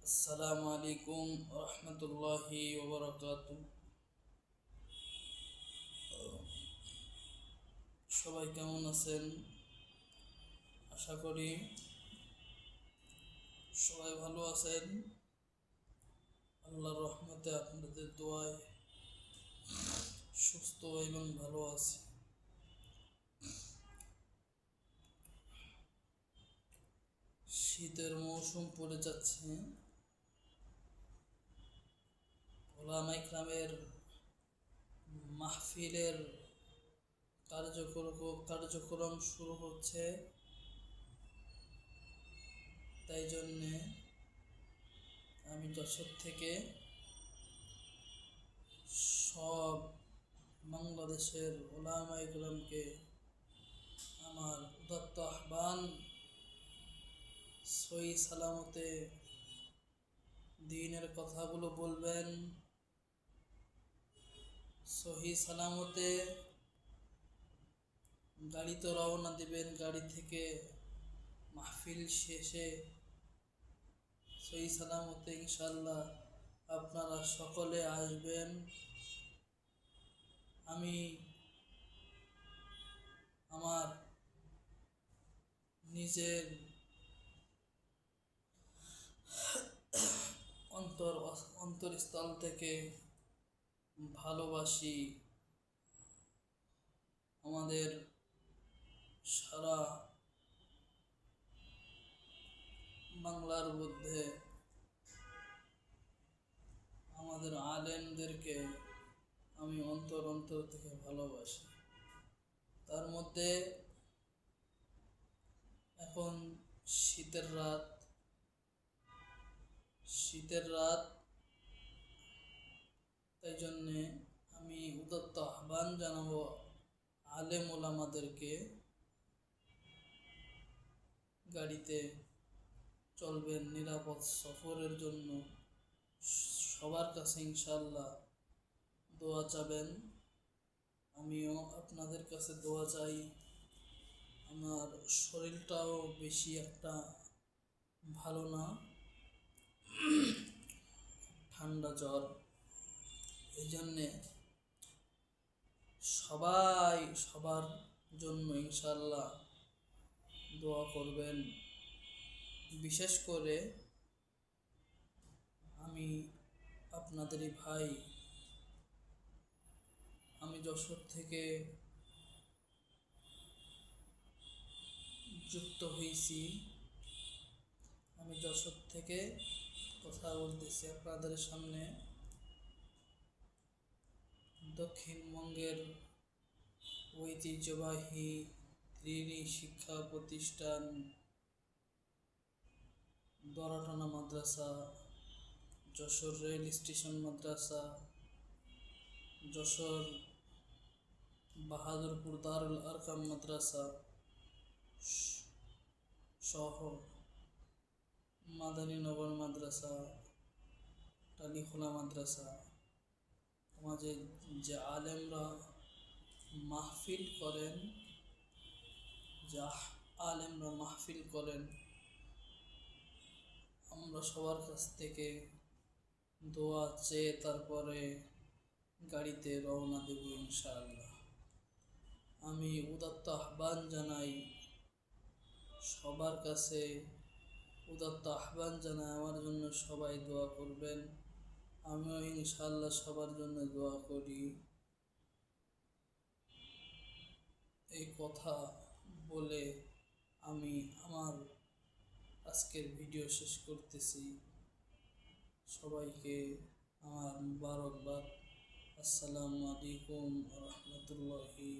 আসসালামু আলাইকুম রহমতুল্লাহি ওবরাকাতু। সবাই কেমন আছেন? আশা করি সবাই ভালো আছেন। আল্লাহর রহমতে আপনাদের দোয়ায় সুস্থ এবং ভালো আছি। শীতের মৌসুম পড়ে যাচ্ছে। ওলামা ইকরামের মাহফিলের কার্যক্রম শুরু হচ্ছে। তাই জন্যে আমি যশোর থেকে সব বাংলাদেশের ওলামা ইকরামকে আমার উদাত্ত আহ্বান, সহি সালামতে দ্বীনের কথাগুলো বলবেন, সহি সালামতে গাড়িতে রওনা দিবেন। গাড়ি থেকে মাহফিল শেষে সহি সালামতে ইনশাল্লাহ আপনারা সকলে আসবেন। আমি আমার নিজের অন্তরস্থল থেকে ভালোবাসি আমাদের সারা বাংলার মধ্যে আমাদের আলেমদেরকে আমি অন্তর থেকে ভালোবাসি। তার মধ্যে এখন শীতের রাত, তাই জন্যে আমি উদাত্ত আহ্বান জানাবো আলেম ওলামাদেরকে, গাড়িতে চলবেন নিরাপদ সফরের জন্য। সবার কাছে ইনশাল্লাহ দোয়া চাবেন। আমিও আপনাদের কাছে দোয়া চাই। আমার শরীরটাও বেশি একটা ভালো না, ঠান্ডা জ্বর। এই জন্যে সবাই সবার জন্য ইনশাল্লাহ দোয়া করবেন। বিশেষ করে আমি আপনাদেরই ভাই, আমি যশোর থেকে যুক্ত হয়েছি। আমি যশোর থেকে কথা বলতেছি আপনাদের সামনে। দক্ষিণবঙ্গের ঐতিহ্যবাহী ত্রিণী শিক্ষা প্রতিষ্ঠান দরাটানা মাদ্রাসা, যশোর রেল স্টেশন মাদ্রাসা, যশোর বাহাদুরপুর দারুল আরকাম মাদ্রাসা সহ মাদানীনগর মাদ্রাসা, টালিখোলা মাদ্রাসা, আমাদের যে আলেমরা মাহফিল করেন, আমরা সবার কাছ থেকে দোয়া চেয়ে তারপরে গাড়িতে রওনা দেব ইনশাআল্লাহ। আমি উদাত্ত আহ্বান জানাই সবার কাছে, আমার জন্য সবাই দোয়া করবেন। আমিও ইনশাআল্লাহ সবার জন্য দোয়া করি। এই কথা বলে আমি আমার আজকের ভিডিও শেষ করতেছি। সবাইকে আমার মুবারকবাদ। আসসালামু আলাইকুম রহমতুল্লাহি।